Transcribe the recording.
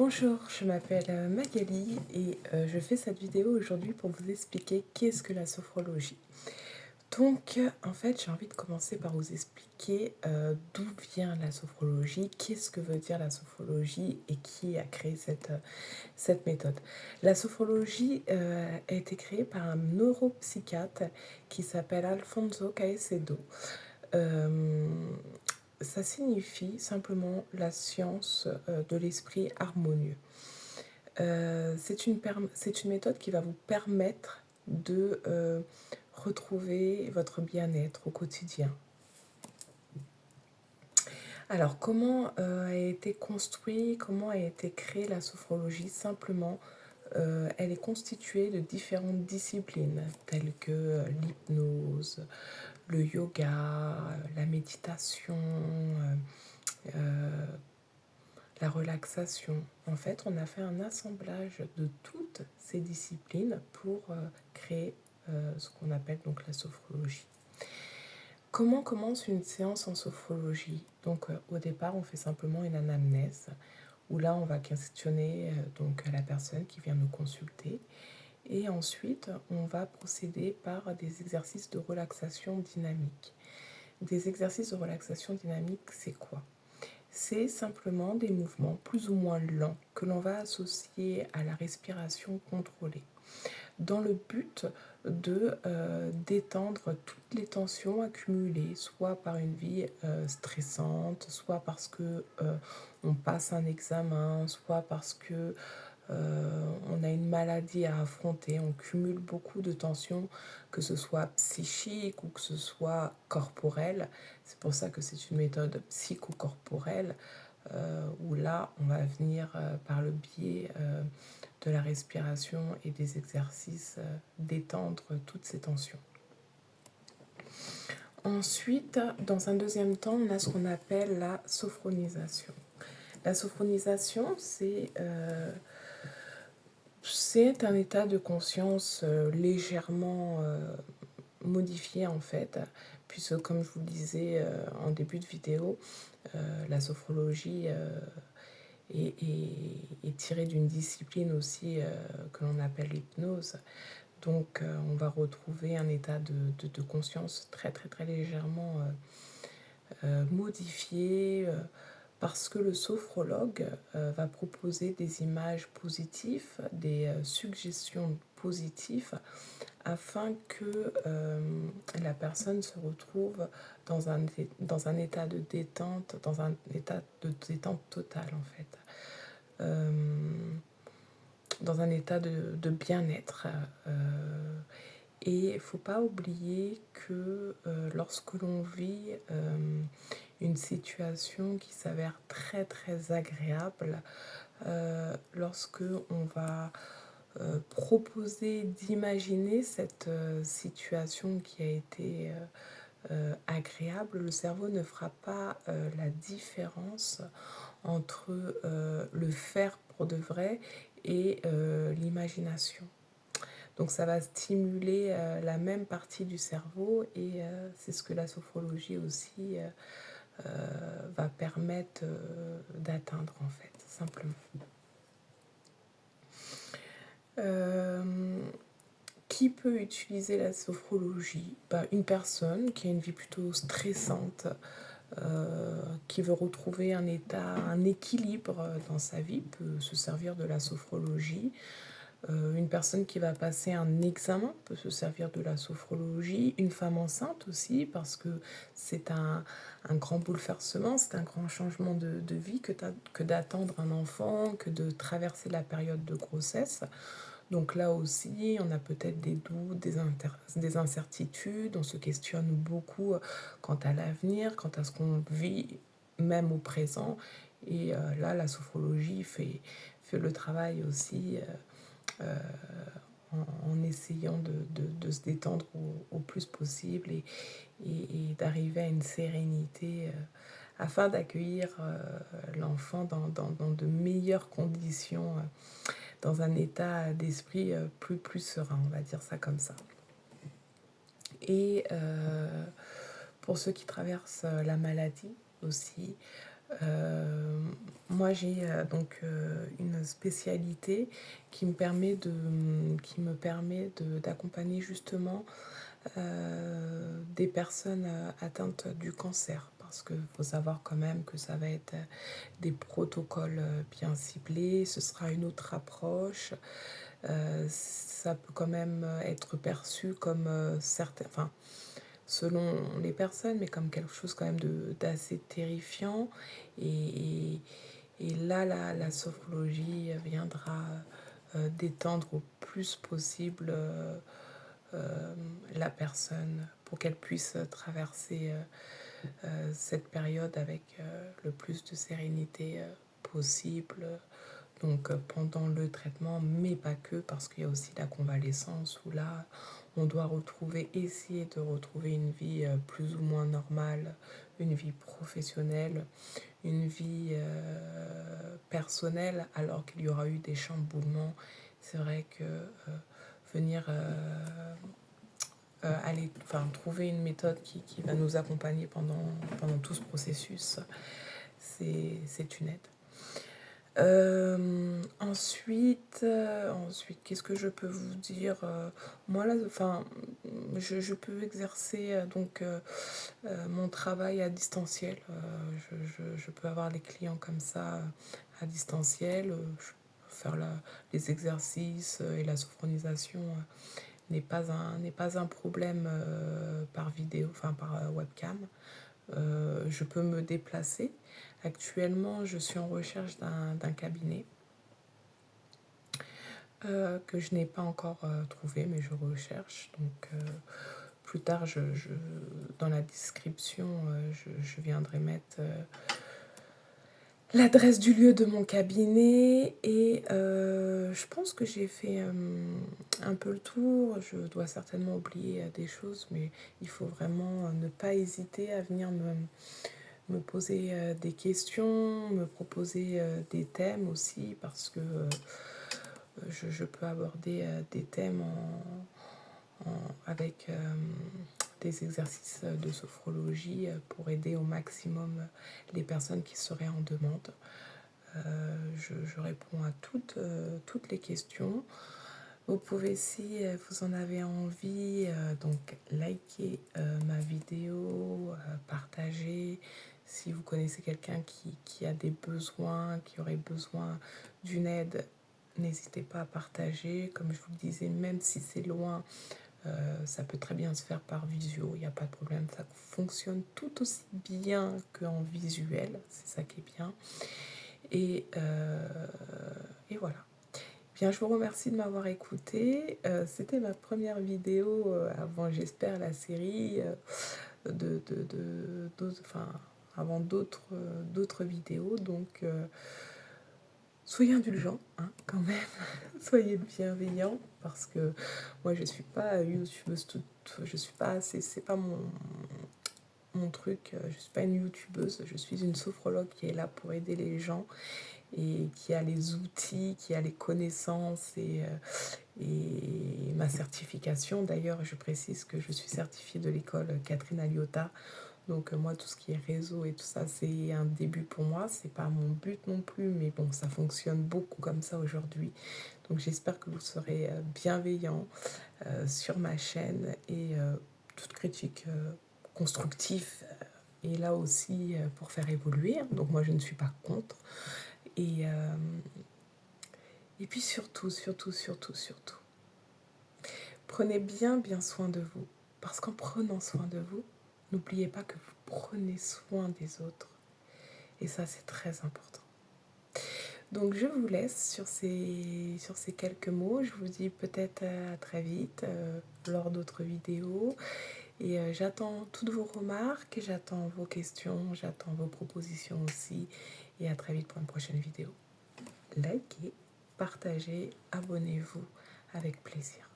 Bonjour, je m'appelle Magali et je fais cette vidéo aujourd'hui pour vous expliquer qu'est-ce que la sophrologie. Donc, en fait, j'ai envie de commencer par vous expliquer d'où vient la sophrologie, qu'est-ce que veut dire la sophrologie et qui a créé cette méthode. La sophrologie a été créée par un neuropsychiatre qui s'appelle Alfonso Caicedo. Ça signifie simplement la science de l'esprit harmonieux. C'est une méthode qui va vous permettre de retrouver votre bien-être au quotidien. Alors, comment a été construit, comment a été créée la sophrologie? Simplement, elle est constituée de différentes disciplines telles que l'hypnose, le yoga, la méditation, la relaxation. En fait, on a fait un assemblage de toutes ces disciplines pour créer ce qu'on appelle donc la sophrologie. Comment commence une séance en sophrologie? Donc au départ, on fait simplement une anamnèse où là, on va questionner donc la personne qui vient nous consulter. Et ensuite, on va procéder par des exercices de relaxation dynamique. Des exercices de relaxation dynamique, c'est quoi? C'est simplement des mouvements plus ou moins lents que l'on va associer à la respiration contrôlée, dans le but de détendre toutes les tensions accumulées, soit par une vie stressante, soit parce que on passe un examen, soit parce que on a une maladie à affronter, on cumule beaucoup de tensions, que ce soit psychique ou que ce soit corporelle. C'est pour ça que c'est une méthode psychocorporelle où là, on va venir par le biais de la respiration et des exercices détendre toutes ces tensions. Ensuite, dans un deuxième temps, on a ce qu'on appelle la sophronisation. La sophronisation, c'est un état de conscience légèrement modifié en fait, puisque comme je vous le disais en début de vidéo, la sophrologie est tirée d'une discipline aussi que l'on appelle l'hypnose. Donc on va retrouver un état de conscience très très très légèrement modifié parce que le sophrologue va proposer des images positives, des suggestions positives afin que la personne se retrouve dans un état de détente, dans un état de détente totale en fait. Dans un état de bien-être. Et il ne faut pas oublier que lorsque l'on vit une situation qui s'avère très très agréable, lorsque on va proposer d'imaginer cette situation qui a été agréable, le cerveau ne fera pas la différence entre le faire pour de vrai et l'imagination. Donc ça va stimuler la même partie du cerveau et c'est ce que la sophrologie aussi va permettre d'atteindre en fait, simplement. Qui peut utiliser la sophrologie? Une personne qui a une vie plutôt stressante, qui veut retrouver un équilibre dans sa vie peut se servir de la sophrologie. Une personne qui va passer un examen peut se servir de la sophrologie. Une femme enceinte aussi, parce que c'est un grand bouleversement, c'est un grand changement de vie que d'attendre un enfant, que de traverser la période de grossesse. Donc là aussi, on a peut-être des doutes, des incertitudes, on se questionne beaucoup quant à l'avenir, quant à ce qu'on vit même au présent. Et là, la sophrologie fait le travail aussi en essayant de se détendre au plus possible et d'arriver à une sérénité afin d'accueillir l'enfant dans de meilleures conditions, dans un état d'esprit plus serein, on va dire ça comme ça. Et pour ceux qui traversent la maladie aussi, Moi, j'ai donc une spécialité qui me permet d'accompagner justement des personnes atteintes du cancer. Parce qu'il faut savoir quand même que ça va être des protocoles bien ciblés, ce sera une autre approche. Ça peut quand même être perçu comme certains, enfin, selon les personnes, mais comme quelque chose quand même d'assez terrifiant. Et, et là, la sophrologie viendra détendre au plus possible la personne pour qu'elle puisse traverser cette période avec le plus de sérénité possible. Donc pendant le traitement, mais pas que, parce qu'il y a aussi la convalescence où là, on doit essayer de retrouver une vie plus ou moins normale, une vie professionnelle, une vie personnelle, alors qu'il y aura eu des chamboulements. C'est vrai que venir enfin, trouver une méthode qui va nous accompagner pendant tout ce processus, c'est une aide. Ensuite, qu'est-ce que je peux vous dire? Moi, là, enfin, je peux exercer mon travail à distanciel. Je peux avoir des clients comme ça à distanciel. Je peux faire les exercices et la sophronisation n'est pas un problème par vidéo, enfin par webcam. Je peux me déplacer. Actuellement, je suis en recherche d'un cabinet que je n'ai pas encore trouvé, mais je recherche. Donc, plus tard, dans la description, je viendrai mettre l'adresse du lieu de mon cabinet. Et je pense que j'ai fait un peu le tour. Je dois certainement oublier des choses, mais il faut vraiment ne pas hésiter à venir me poser des questions, me proposer des thèmes aussi, parce que je peux aborder des thèmes avec des exercices de sophrologie pour aider au maximum les personnes qui seraient en demande. Je réponds à toutes les questions. Vous pouvez, si vous en avez envie, donc liker ma vidéo, partager. Si vous connaissez quelqu'un qui a des besoins, qui aurait besoin d'une aide, n'hésitez pas à partager. Comme je vous le disais, même si c'est loin, ça peut très bien se faire par visio, il n'y a pas de problème. Ça fonctionne tout aussi bien qu'en visuel, c'est ça qui est bien. Et voilà. Bien, je vous remercie de m'avoir écouté. C'était ma première vidéo avant, j'espère, la série enfin, avant d'autres vidéos. Donc, soyez indulgents, hein, quand même. Soyez bienveillants, parce que moi, je suis pas youtubeuse je suis pas, c'est pas mon truc. Je suis pas une youtubeuse. Je suis une sophrologue qui est là pour aider les gens et qui a les outils, qui a les connaissances et ma certification. D'ailleurs, je précise que je suis certifiée de l'école Catherine Aliotta. Donc moi, tout ce qui est réseau et tout ça, c'est un début pour moi. C'est pas mon but non plus, mais bon, ça fonctionne beaucoup comme ça aujourd'hui. Donc j'espère que vous serez bienveillants sur ma chaîne, et toute critique constructive est là aussi pour faire évoluer. Donc moi, je ne suis pas contre. Et, euh, et puis surtout, prenez bien soin de vous. Parce qu'en prenant soin de vous, n'oubliez pas que vous prenez soin des autres. Et ça, c'est très important. Donc, je vous laisse sur ces quelques mots. Je vous dis peut-être à très vite lors d'autres vidéos. Et j'attends toutes vos remarques, j'attends vos questions, j'attends vos propositions aussi. Et à très vite pour une prochaine vidéo. Likez, partagez, abonnez-vous avec plaisir.